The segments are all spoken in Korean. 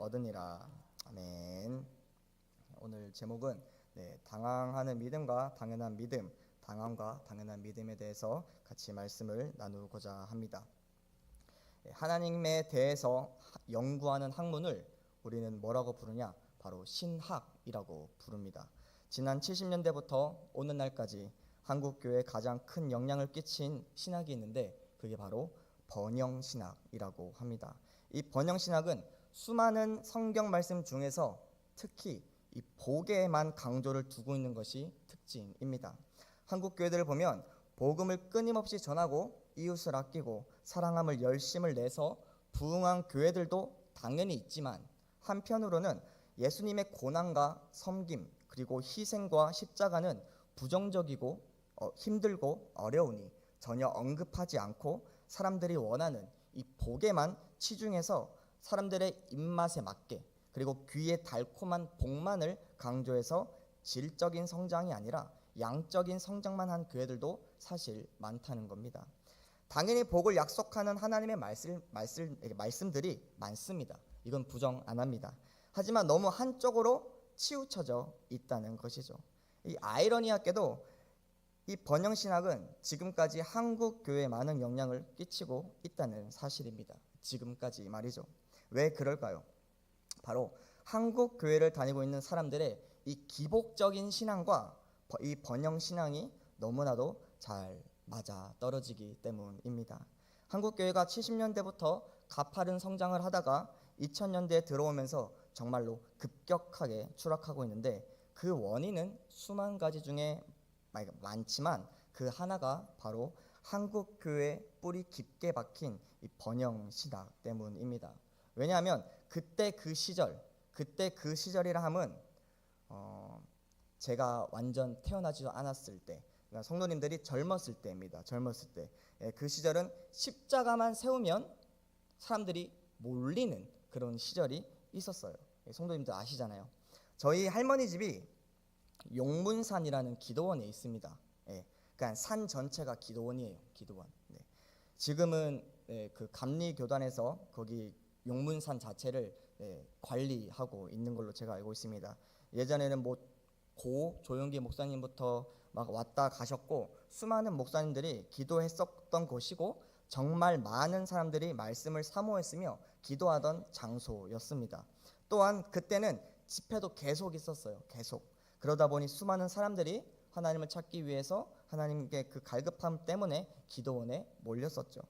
얻으니라. 아멘. 오늘 제목은 당황하는 믿음과 당연한 믿음, 당황과 당연한 믿음에 대해서 같이 말씀을 나누고자 합니다. 하나님에 대해서 연구하는 학문을 우리는 뭐라고 부르냐? 바로 신학이라고 부릅니다. 지난 70년대부터 오는 날까지 한국교회에 가장 큰 영향을 끼친 신학이 있는데 그게 바로 번영신학이라고 합니다. 이 번영신학은 수많은 성경 말씀 중에서 특히 이 복에만 강조를 두고 있는 것이 특징입니다. 한국 교회들을 보면 복음을 끊임없이 전하고 이웃을 아끼고 사랑함을 열심을 내서 부흥한 교회들도 당연히 있지만 한편으로는 예수님의 고난과 섬김 그리고 희생과 십자가는 부정적이고 힘들고 어려우니 전혀 언급하지 않고 사람들이 원하는 이 복에만 치중해서 사람들의 입맛에 맞게 그리고 귀에 달콤한 복만을 강조해서 질적인 성장이 아니라 양적인 성장만 한 교회들도 사실 많다는 겁니다. 당연히 복을 약속하는 하나님의 말씀들이 많습니다. 이건 부정 안 합니다. 하지만 너무 한쪽으로 치우쳐져 있다는 것이죠. 이 아이러니하게도 이 번영신학은 지금까지 한국 교회에 많은 영향을 끼치고 있다는 사실입니다. 지금까지 말이죠. 왜 그럴까요? 바로 한국 교회를 다니고 있는 사람들의 이 기복적인 신앙과 이 번영신앙이 너무나도 잘 맞아 떨어지기 때문입니다. 한국 교회가 70년대부터 가파른 성장을 하다가 2000년대에 들어오면서 정말로 급격하게 추락하고 있는데 그 원인은 수만 가지 중에 많지만 그 하나가 바로 한국 교회 뿌리 깊게 박힌 이 번영신학 때문입니다. 왜냐하면 그때 그 시절이라 함은 제가 완전 태어나지도 않았을 때, 그러니까 성도님들이 젊었을 때입니다. 젊었을 때. 그 시절은 십자가만 세우면 사람들이 몰리는 그런 시절이 있었어요. 성도님들 아시잖아요. 저희 할머니 집이 용문산이라는 기도원에 있습니다. 그러니까 산 전체가 기도원이에요. 기도원. 지금은 그 감리교단에서 거기 용문산 자체를 관리하고 있는 걸로 제가 알고 있습니다. 예전에는 뭐 고 조용기 목사님부터 막 왔다 가셨고 수많은 목사님들이 기도했었던 곳이고 정말 많은 사람들이 말씀을 사모했으며 기도하던 장소였습니다. 또한 그때는 집회도 계속 있었어요. 계속. 그러다 보니 수많은 사람들이 하나님을 찾기 위해서 하나님께 그 갈급함 때문에 기도원에 몰렸었죠.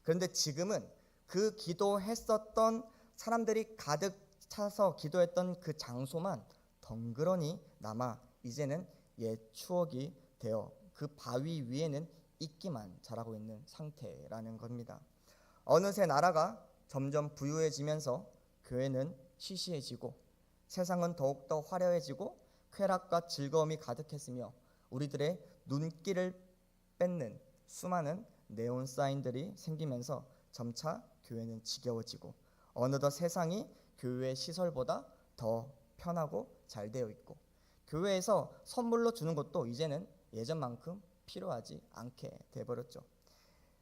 그런데 지금은 그 기도했었던 사람들이 가득 차서 기도했던 그 장소만 덩그러니 남아 이제는 옛 추억이 되어 그 바위 위에는 이끼만 자라고 있는 상태라는 겁니다. 어느새 나라가 점점 부유해지면서 교회는 시시해지고 세상은 더욱더 화려해지고 쾌락과 즐거움이 가득했으며 우리들의 눈길을 뺏는 수많은 네온 사인들이 생기면서 점차 교회는 지겨워지고 어느덧 세상이 교회 시설보다 더 편하고 잘 되어 있고 교회에서 선물로 주는 것도 이제는 예전만큼 필요하지 않게 돼버렸죠.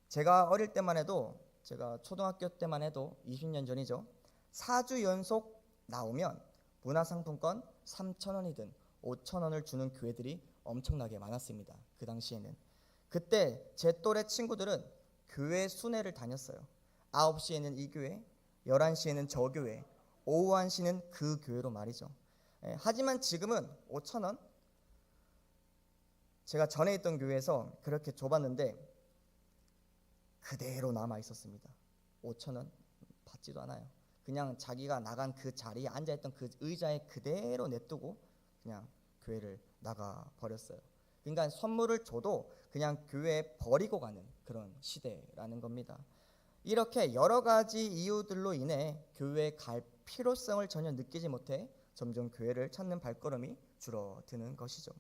제가 어릴 때만 해도 제가 초등학교 때만 해도 20년 전이죠. 4주 연속 나오면 문화상품권 3,000원이든 5,000원을 주는 교회들이 엄청나게 많았습니다. 그 당시에는. 그때 제 또래 친구들은 교회 순회를 다녔어요. 9시에는 이 교회, 11시에는 저 교회, 오후 1시는 그 교회로 말이죠. 하지만 지금은 5,000원? 제가 전에 있던 교회에서 그렇게 줘봤는데 그대로 남아 있었습니다. 5,000원 받지도 않아요. 그냥 자기가 나간 그 자리에 앉아있던 그 의자에 그대로 냅두고 그냥 교회를 나가 버렸어요. 그러니까 선물을 줘도 그냥 교회에 버리고 가는 그런 시대라는 겁니다. 이렇게 여러 가지 이유들로 인해 교회에 갈 필요성을 전혀 느끼지 못해 점점 교회를 찾는 발걸음이 줄어드는 것이죠.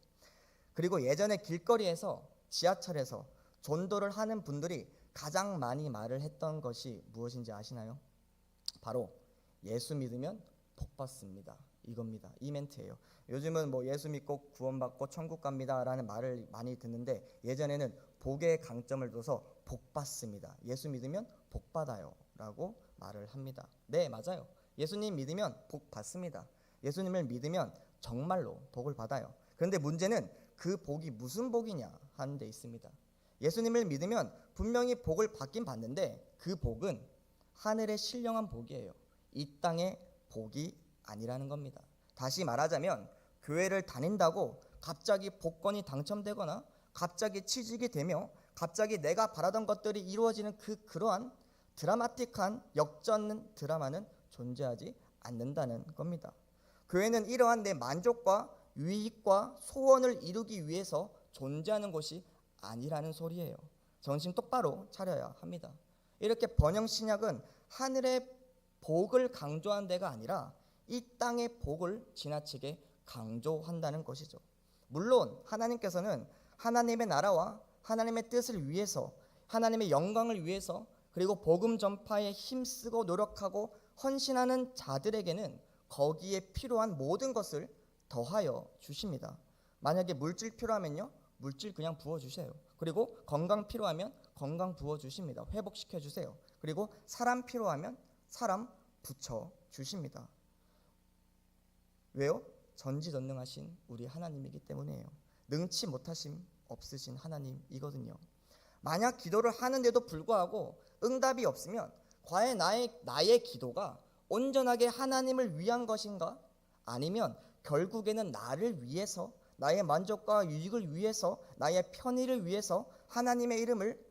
그리고 예전에 길거리에서 지하철에서 전도를 하는 분들이 가장 많이 말을 했던 것이 무엇인지 아시나요? 바로 예수 믿으면 복 받습니다. 이겁니다. 이 멘트예요. 요즘은 뭐 예수 믿고 구원받고 천국 갑니다라는 말을 많이 듣는데 예전에는 복의 강점을 둬서 복 받습니다. 예수 믿으면 복 받아요 라고 말을 합니다. 네, 맞아요. 예수님 믿으면 복 받습니다. 예수님을 믿으면 정말로 복을 받아요. 그런데 문제는 그 복이 무슨 복이냐 하는 데 있습니다. 예수님을 믿으면 분명히 복을 받긴 받는데 그 복은 하늘의 신령한 복이에요. 이 땅의 복이 아니라는 겁니다. 다시 말하자면 교회를 다닌다고 갑자기 복권이 당첨되거나 갑자기 취직이 되며 갑자기 내가 바라던 것들이 이루어지는 그러한 드라마틱한 역전 드라마는 존재하지 않는다는 겁니다. 교회는 이러한 내 만족과 유익과 소원을 이루기 위해서 존재하는 곳이 아니라는 소리예요. 정신 똑바로 차려야 합니다. 이렇게 번영 신약은 하늘의 복을 강조한 데가 아니라 이 땅의 복을 지나치게 강조한다는 것이죠. 물론 하나님께서는 하나님의 나라와 하나님의 뜻을 위해서, 하나님의 영광을 위해서, 그리고 복음 전파에 힘쓰고 노력하고 헌신하는 자들에게는 거기에 필요한 모든 것을 더하여 주십니다. 만약에 물질 필요하면요, 물질 그냥 부어주세요. 그리고 건강 필요하면 건강 부어주십니다. 회복시켜주세요. 그리고 사람 필요하면 사람 붙여주십니다. 왜요? 전지전능하신 우리 하나님이기 때문이에요. 능치 못하심 없으신 하나님이거든요. 만약 기도를 하는데도 불구하고 응답이 없으면 과연 나의 기도가 온전하게 하나님을 위한 것인가? 아니면 결국에는 나를 위해서, 나의 만족과 유익을 위해서, 나의 편의를 위해서 하나님의 이름을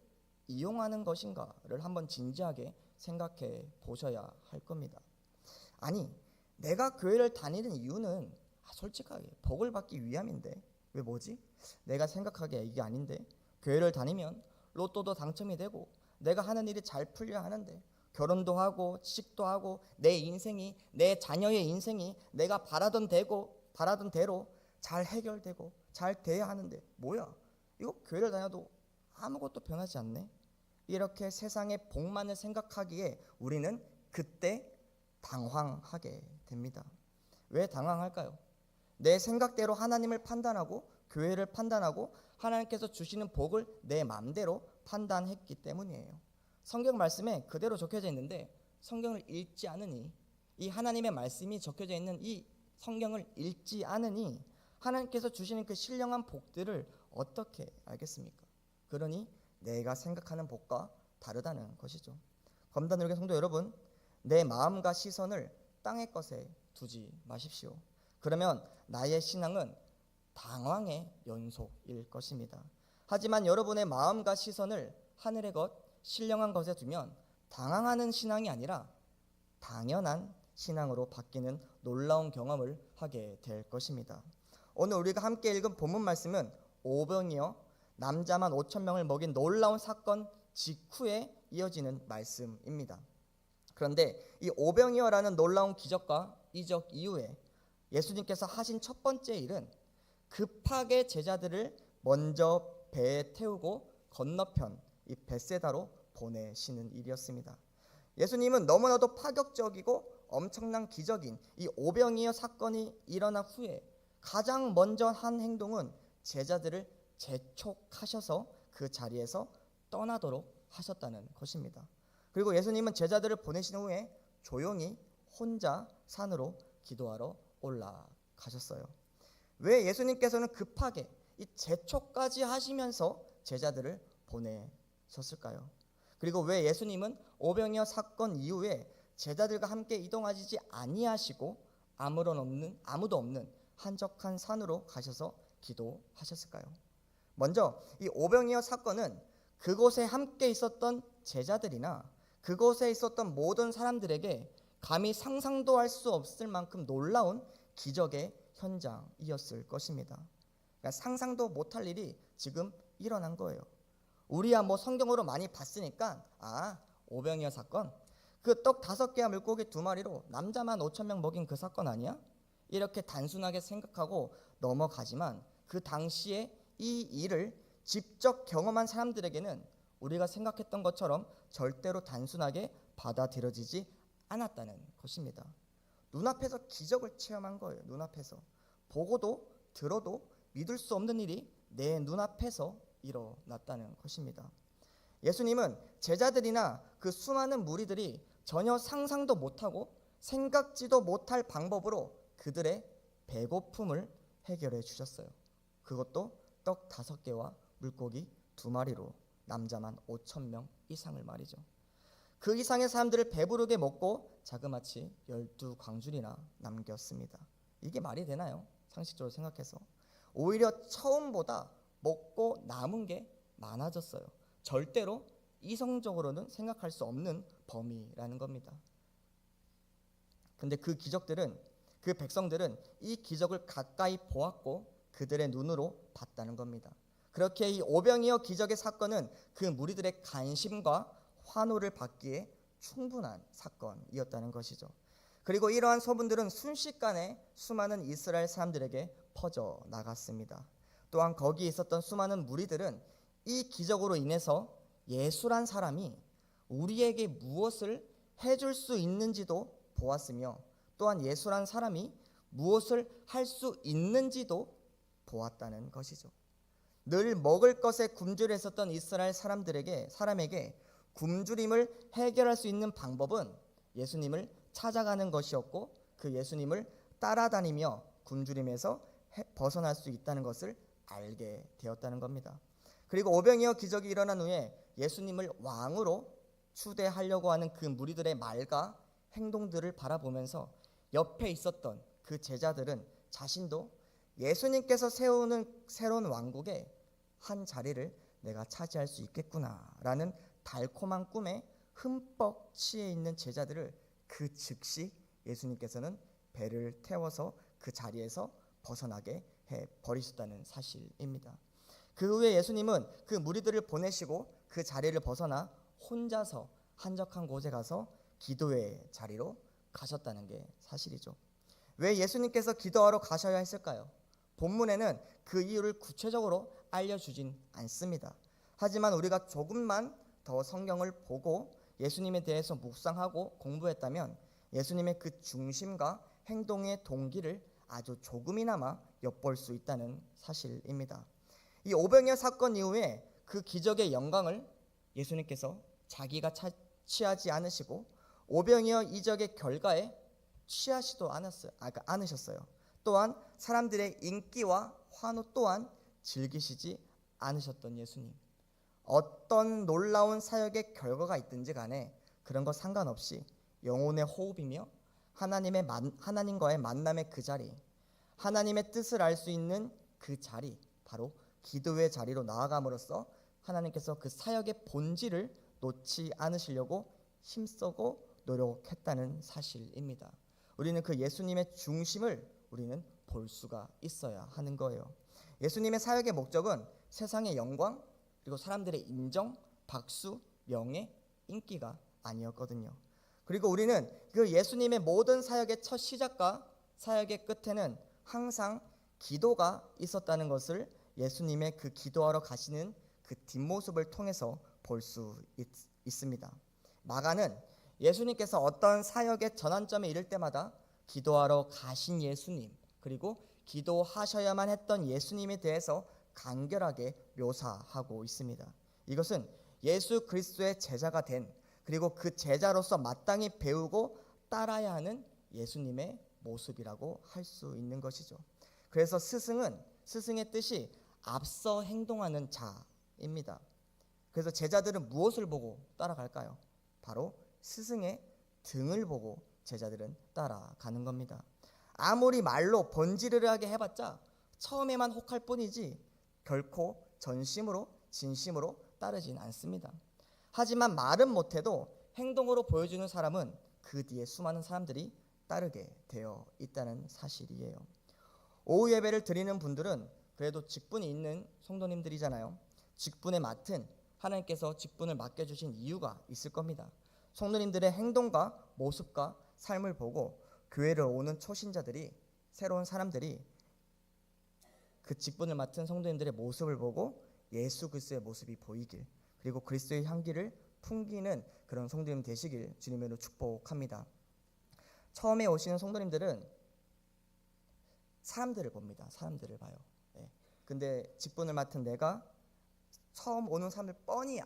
이용하는 것인가를 한번 진지하게 생각해 보셔야 할 겁니다. 아니, 내가 교회를 다니는 이유는 솔직하게 복을 받기 위함인데 왜 뭐지? 내가 생각하기에 이게 아닌데 교회를 다니면 로또도 당첨이 되고 내가 하는 일이 잘 풀려야 하는데 결혼도 하고 취직도 하고 내 인생이, 내 자녀의 인생이 내가 바라던 대로 잘 해결되고 잘 돼야 하는데 뭐야? 이거 교회를 다녀도 아무것도 변하지 않네? 이렇게 세상의 복만을 생각하기에 우리는 그때 당황하게 됩니다. 왜 당황할까요? 내 생각대로 하나님을 판단하고 교회를 판단하고 하나님께서 주시는 복을 내 마음대로 판단했기 때문이에요. 성경 말씀에 그대로 적혀져 있는데 성경을 읽지 않으니, 이 하나님의 말씀이 적혀져 있는 이 성경을 읽지 않으니 하나님께서 주시는 그 신령한 복들을 어떻게 알겠습니까? 그러니 내가 생각하는 복과 다르다는 것이죠. 검단우리 성도 여러분, 내 마음과 시선을 땅의 것에 두지 마십시오. 그러면 나의 신앙은 당황의 연속일 것입니다. 하지만 여러분의 마음과 시선을 하늘의 것, 신령한 것에 두면 당황하는 신앙이 아니라 당연한 신앙으로 바뀌는 놀라운 경험을 하게 될 것입니다. 오늘 우리가 함께 읽은 본문 말씀은 오병이어 남자만 5,000명을 먹인 놀라운 사건 직후에 이어지는 말씀입니다. 그런데 이 오병이어라는 놀라운 기적과 이적 이후에 예수님께서 하신 첫 번째 일은 급하게 제자들을 먼저 배에 태우고 건너편 이 벳세다로 보내시는 일이었습니다. 예수님은 너무나도 파격적이고 엄청난 기적인 이 오병이어 사건이 일어난 후에 가장 먼저 한 행동은 제자들을 재촉하셔서 그 자리에서 떠나도록 하셨다는 것입니다. 그리고 예수님은 제자들을 보내신 후에 조용히 혼자 산으로 기도하러 올라가셨어요. 왜 예수님께서는 급하게 이 재촉까지 하시면서 제자들을 보내셨을까요? 그리고 왜 예수님은 오병이어 사건 이후에 제자들과 함께 이동하지 아니하시고 아무도 없는 한적한 산으로 가셔서 기도하셨을까요? 먼저 이 오병이어 사건은 그곳에 함께 있었던 제자들이나 그곳에 있었던 모든 사람들에게 감히 상상도 할 수 없을 만큼 놀라운 기적의 현장이었을 것입니다. 그러니까 상상도 못할 일이 지금 일어난 거예요. 우리야 뭐 성경으로 많이 봤으니까 오병이어 사건, 그 떡 5개와 물고기 2마리로 남자만 5,000명 먹인 그 사건 아니야? 이렇게 단순하게 생각하고 넘어가지만 그 당시에 이 일을 직접 경험한 사람들에게는 우리가 생각했던 것처럼 절대로 단순하게 받아들여지지 않았다는 것입니다. 눈앞에서 기적을 체험한 거예요. 눈앞에서 보고도 들어도 믿을 수 없는 일이 내 눈앞에서 일어났다는 것입니다. 예수님은 제자들이나 그 수많은 무리들이 전혀 상상도 못하고 생각지도 못할 방법으로 그들의 배고픔을 해결해 주셨어요. 그것도 떡 5개와 물고기 2마리로 남자만 5,000명 이상을 말이죠. 그 이상의 사람들을 배부르게 먹고 자그마치 12광줄이나 남겼습니다. 이게 말이 되나요? 상식적으로 생각해서. 오히려 처음보다 먹고 남은 게 많아졌어요. 절대로 이성적으로는 생각할 수 없는 범위라는 겁니다. 근데 그 백성들은 이 기적을 가까이 보았고 그들의 눈으로 봤다는 겁니다. 그렇게 이 오병이어 기적의 사건은 그 무리들의 관심과 환호를 받기에 충분한 사건이었다는 것이죠. 그리고 이러한 소문들은 순식간에 수많은 이스라엘 사람들에게 퍼져 나갔습니다. 또한 거기에 있었던 수많은 무리들은 이 기적으로 인해서 예수란 사람이 우리에게 무엇을 해줄 수 있는지도 보았으며 또한 예수란 사람이 무엇을 할 수 있는지도 보았다는 것이죠. 늘 먹을 것에 굶주렸었던 이스라엘 사람에게 굶주림을 해결할 수 있는 방법은 예수님을 찾아가는 것이었고 그 예수님을 따라다니며 굶주림에서 벗어날 수 있다는 것을 알게 되었다는 겁니다. 그리고 오병이어 기적이 일어난 후에 예수님을 왕으로 추대하려고 하는 그 무리들의 말과 행동들을 바라보면서 옆에 있었던 그 제자들은 자신도 예수님께서 세우는 새로운 왕국의 한 자리를 내가 차지할 수 있겠구나라는 달콤한 꿈에 흠뻑 취해 있는 제자들을 그 즉시 예수님께서는 배를 태워서 그 자리에서 벗어나게 해 버리셨다는 사실입니다. 그 후에 예수님은 그 무리들을 보내시고 그 자리를 벗어나 혼자서 한적한 곳에 가서 기도의 자리로 가셨다는 게 사실이죠. 왜 예수님께서 기도하러 가셔야 했을까요? 본문에는 그 이유를 구체적으로 알려주진 않습니다. 하지만 우리가 조금만 더 성경을 보고 예수님에 대해서 묵상하고 공부했다면 예수님의 그 중심과 행동의 동기를 아주 조금이나마 엿볼 수 있다는 사실입니다. 이 오병이어 사건 이후에 그 기적의 영광을 예수님께서 자기가 취하지 않으시고 오병이어 이적의 결과에 취하시도 않으셨어요. 또한 사람들의 인기와 환호 또한 즐기시지 않으셨던 예수님. 어떤 놀라운 사역의 결과가 있든지 간에 그런 거 상관없이 영혼의 호흡이며 하나님과의 만남의 그 자리, 하나님의 뜻을 알 수 있는 그 자리, 바로 기도의 자리로 나아감으로써 하나님께서 그 사역의 본질을 놓지 않으시려고 힘쓰고 노력했다는 사실입니다. 우리는 그 예수님의 중심을 우리는 볼 수가 있어야 하는 거예요. 예수님의 사역의 목적은 세상의 영광 그리고 사람들의 인정, 박수, 명예, 인기가 아니었거든요. 그리고 우리는 그 예수님의 모든 사역의 첫 시작과 사역의 끝에는 항상 기도가 있었다는 것을 예수님의 그 기도하러 가시는 그 뒷모습을 통해서 볼 수 있습니다. 마가는 예수님께서 어떤 사역의 전환점에 이를 때마다 기도하러 가신 예수님 그리고 기도하셔야만 했던 예수님에 대해서 간결하게 묘사하고 있습니다. 이것은 예수 그리스도의 제자가 된 그리고 그 제자로서 마땅히 배우고 따라야 하는 예수님의 모습이라고 할 수 있는 것이죠. 그래서 스승의 뜻이 앞서 행동하는 자입니다. 그래서 제자들은 무엇을 보고 따라갈까요? 바로 스승의 등을 보고 제자들은 따라가는 겁니다. 아무리 말로 번지르르하게 해봤자 처음에만 혹할 뿐이지 결코 전심으로 진심으로 따르진 않습니다. 하지만 말은 못해도 행동으로 보여주는 사람은 그 뒤에 수많은 사람들이 따르게 되어 있다는 사실이에요. 오후 예배를 드리는 분들은 그래도 직분이 있는 성도님들이잖아요. 직분에 맡은 하나님께서 직분을 맡겨주신 이유가 있을 겁니다. 성도님들의 행동과 모습과 삶을 보고 교회를 오는 초신자들이 새로운 사람들이 그 직분을 맡은 성도님들의 모습을 보고 예수 그리스도의 모습이 보이길 그리고 그리스도의 향기를 풍기는 그런 성도님 되시길 주님으로 축복합니다. 처음에 오시는 성도님들은 사람들을 봅니다. 사람들을 봐요. 근데 직분을 맡은 내가 처음 오는 사람을 뻔히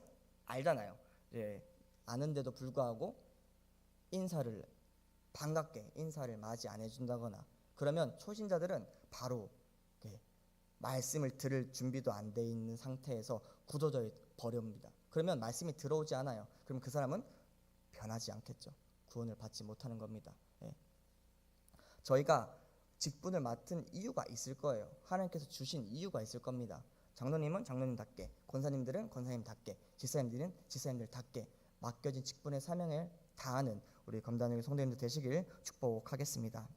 알잖아요. 아는데도 불구하고 인사를 반갑게 인사를 맞이 안 해준다거나 그러면 초신자들은 바로 말씀을 들을 준비도 안 돼 있는 상태에서 굳어져 버립니다. 그러면 말씀이 들어오지 않아요. 그럼 그 사람은 변하지 않겠죠. 구원을 받지 못하는 겁니다. 저희가 직분을 맡은 이유가 있을 거예요. 하나님께서 주신 이유가 있을 겁니다. 장로님은 장로님답게, 권사님들은 권사님답게, 집사님들은 집사님들답게 맡겨진 직분의 사명을 다하는 우리 검단의 성도님들 되시길 축복하겠습니다.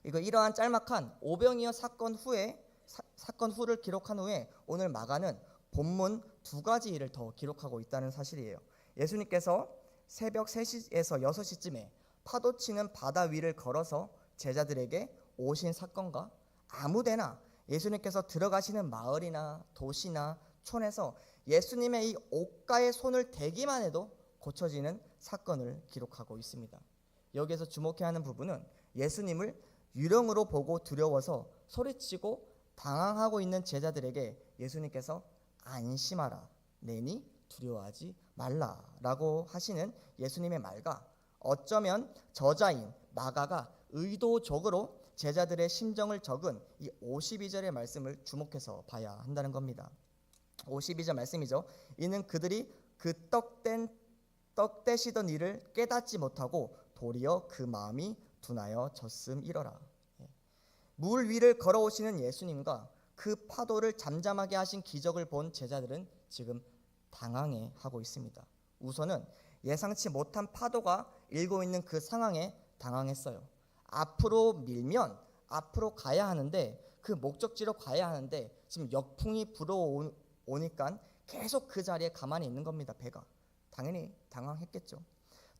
이러한 짤막한 오병이어 사건 후를 기록한 후에 오늘 마가는 본문 2가지 일을 더 기록하고 있다는 사실이에요. 예수님께서 새벽 3시에서 6시쯤에 파도치는 바다 위를 걸어서 제자들에게 오신 사건과 아무데나 예수님께서 들어가시는 마을이나 도시나 촌에서 예수님의 이 옷가에 손을 대기만 해도 고쳐지는 사건을 기록하고 있습니다. 여기에서 주목해야 하는 부분은 예수님을 유령으로 보고 두려워서 소리치고 당황하고 있는 제자들에게 예수님께서 안심하라, 내니 두려워하지 말라라고 하시는 예수님의 말과 어쩌면 저자인 마가가 의도적으로 제자들의 심정을 적은 이 52절의 말씀을 주목해서 봐야 한다는 겁니다. 52절 말씀이죠. 이는 그들이 그 떡대시던 일을 깨닫지 못하고 도리어 그 마음이 둔하여 졌음이러라. 물 위를 걸어오시는 예수님과 그 파도를 잠잠하게 하신 기적을 본 제자들은 지금 당황해하고 있습니다. 우선은 예상치 못한 파도가 일고 있는 그 상황에 당황했어요. 앞으로 밀면 앞으로 가야 하는데 그 목적지로 가야 하는데 지금 역풍이 불어오니까 계속 그 자리에 가만히 있는 겁니다. 배가 당연히 당황했겠죠.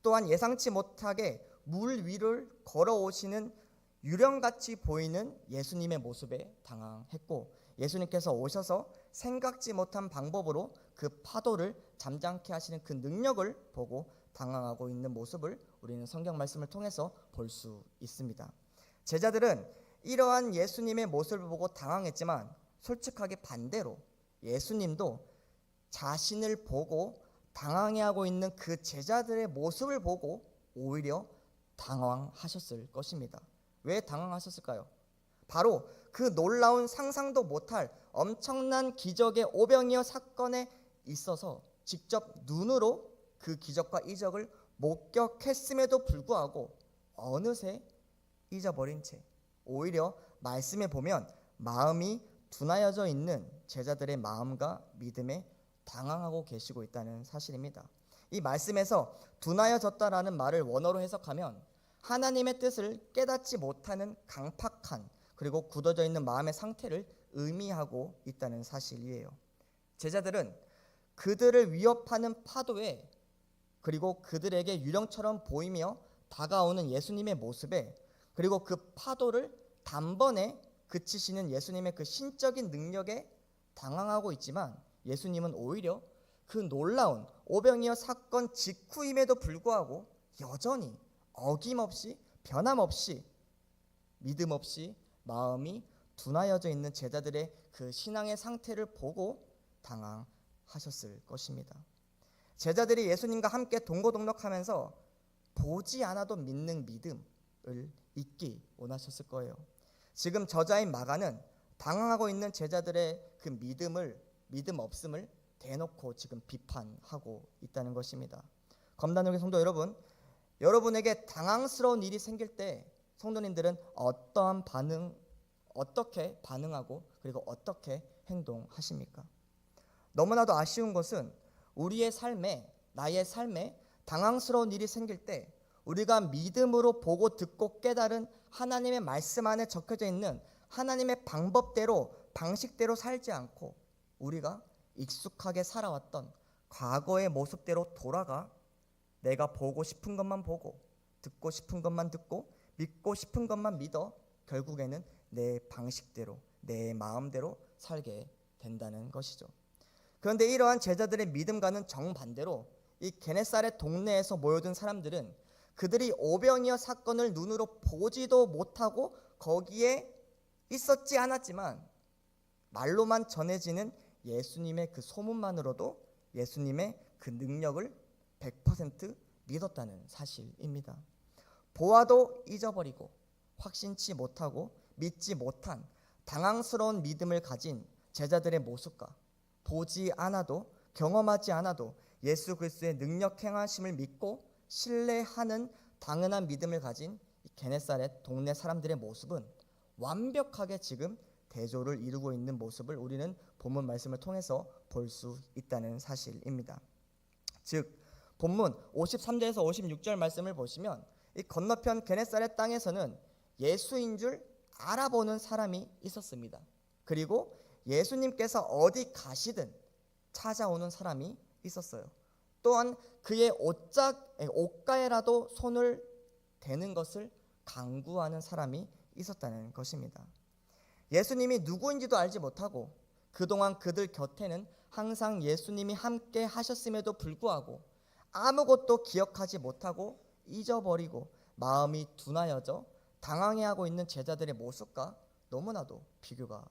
또한 예상치 못하게 물 위를 걸어오시는 유령같이 보이는 예수님의 모습에 당황했고 예수님께서 오셔서 생각지 못한 방법으로 그 파도를 잠잠케 하시는 그 능력을 보고 당황하고 있는 모습을 우리는 성경 말씀을 통해서 볼 수 있습니다. 제자들은 이러한 예수님의 모습을 보고 당황했지만 솔직하게 반대로 예수님도 자신을 보고 당황해하고 있는 그 제자들의 모습을 보고 오히려 당황하셨을 것입니다. 왜 당황하셨을까요? 바로 그 놀라운 상상도 못할 엄청난 기적의 오병이어 사건에 있어서 직접 눈으로 그 기적과 이적을 목격했음에도 불구하고 어느새 잊어버린 채 오히려 말씀에 보면 마음이 둔하여져 있는 제자들의 마음과 믿음에 당황하고 계시고 있다는 사실입니다. 이 말씀에서 둔하여졌다라는 말을 원어로 해석하면 하나님의 뜻을 깨닫지 못하는 강팍한 그리고 굳어져 있는 마음의 상태를 의미하고 있다는 사실이에요. 제자들은 그들을 위협하는 파도에 그리고 그들에게 유령처럼 보이며 다가오는 예수님의 모습에 그리고 그 파도를 단번에 그치시는 예수님의 그 신적인 능력에 당황하고 있지만 예수님은 오히려 그 놀라운 오병이어 사건 직후임에도 불구하고 여전히 어김없이 변함없이 믿음 없이 마음이 둔하여져 있는 제자들의 그 신앙의 상태를 보고 당황하셨을 것입니다. 제자들이 예수님과 함께 동고동락하면서 보지 않아도 믿는 믿음을 잊기 원하셨을 거예요. 지금 저자인 마가는 당황하고 있는 제자들의 그 믿음 없음을 대놓고 지금 비판하고 있다는 것입니다. 검단역의 성도 여러분, 여러분에게 당황스러운 일이 생길 때 성도님들은 어떻게 반응하고 그리고 어떻게 행동하십니까? 너무나도 아쉬운 것은 우리의 삶에 나의 삶에 당황스러운 일이 생길 때 우리가 믿음으로 보고 듣고 깨달은 하나님의 말씀 안에 적혀져 있는 하나님의 방법대로 방식대로 살지 않고 우리가 익숙하게 살아왔던 과거의 모습대로 돌아가 내가 보고 싶은 것만 보고 듣고 싶은 것만 듣고 믿고 싶은 것만 믿어 결국에는 내 방식대로 내 마음대로 살게 된다는 것이죠. 그런데 이러한 제자들의 믿음과는 정반대로 이 게네사렛 동네에서 모여든 사람들은 그들이 오병이어 사건을 눈으로 보지도 못하고 거기에 있었지 않았지만 말로만 전해지는 예수님의 그 소문만으로도 예수님의 그 능력을 100% 믿었다는 사실입니다. 보아도 잊어버리고 확신치 못하고 믿지 못한 당황스러운 믿음을 가진 제자들의 모습과 보지 않아도 경험하지 않아도 예수 그리스도의 능력 행하심을 믿고 신뢰하는 당연한 믿음을 가진 게네사렛 동네 사람들의 모습은 완벽하게 지금 대조를 이루고 있는 모습을 우리는 본문 말씀을 통해서 볼 수 있다는 사실입니다. 즉 본문 53절에서 56절 말씀을 보시면 이 건너편 게네사렛 땅에서는 예수인 줄 알아보는 사람이 있었습니다. 그리고 예수님께서 어디 가시든 찾아오는 사람이 있었어요. 또한 그의 옷가에라도 손을 대는 것을 강구하는 사람이 있었다는 것입니다. 예수님이 누구인지도 알지 못하고 그동안 그들 곁에는 항상 예수님이 함께 하셨음에도 불구하고 아무것도 기억하지 못하고 잊어버리고 마음이 둔하여져 당황해하고 있는 제자들의 모습과 너무나도 비교가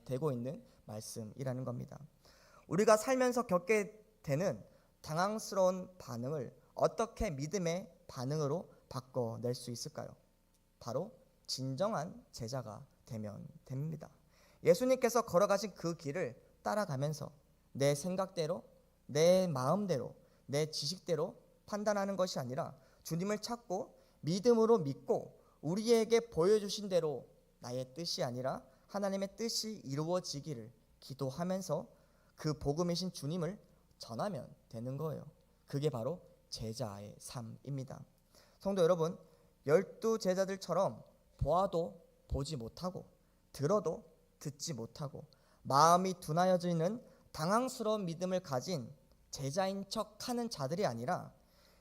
되고 있는 말씀이라는 겁니다. 우리가 살면서 겪게 되는 당황스러운 반응을 어떻게 믿음의 반응으로 바꿔낼 수 있을까요? 바로 진정한 제자가 되면 됩니다. 예수님께서 걸어가신 그 길을 따라가면서 내 생각대로, 내 마음대로, 내 지식대로 판단하는 것이 아니라 주님을 찾고 믿음으로 믿고 우리에게 보여주신 대로 나의 뜻이 아니라 하나님의 뜻이 이루어지기를 기도하면서 그 복음이신 주님을 전하면 되는 거예요. 그게 바로 제자의 삶입니다. 성도 여러분, 12 제자들처럼 보아도 보지 못하고 들어도 듣지 못하고 마음이 둔하여지는 당황스러운 믿음을 가진 제자인 척하는 자들이 아니라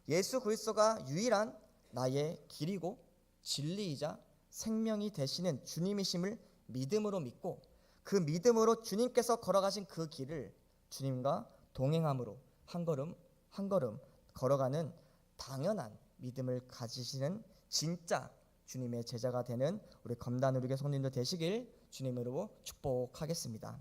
예수 그리스도가 유일한 나의 길이고 진리이자 생명이 되시는 주님이심을 믿음으로 믿고 그 믿음으로 주님께서 걸어가신 그 길을 주님과 동행함으로 한 걸음 한 걸음 걸어가는 당연한 믿음을 가지시는 진짜 주님의 제자가 되는 우리 검단우리교 성도님들 되시길 주님으로 축복하겠습니다.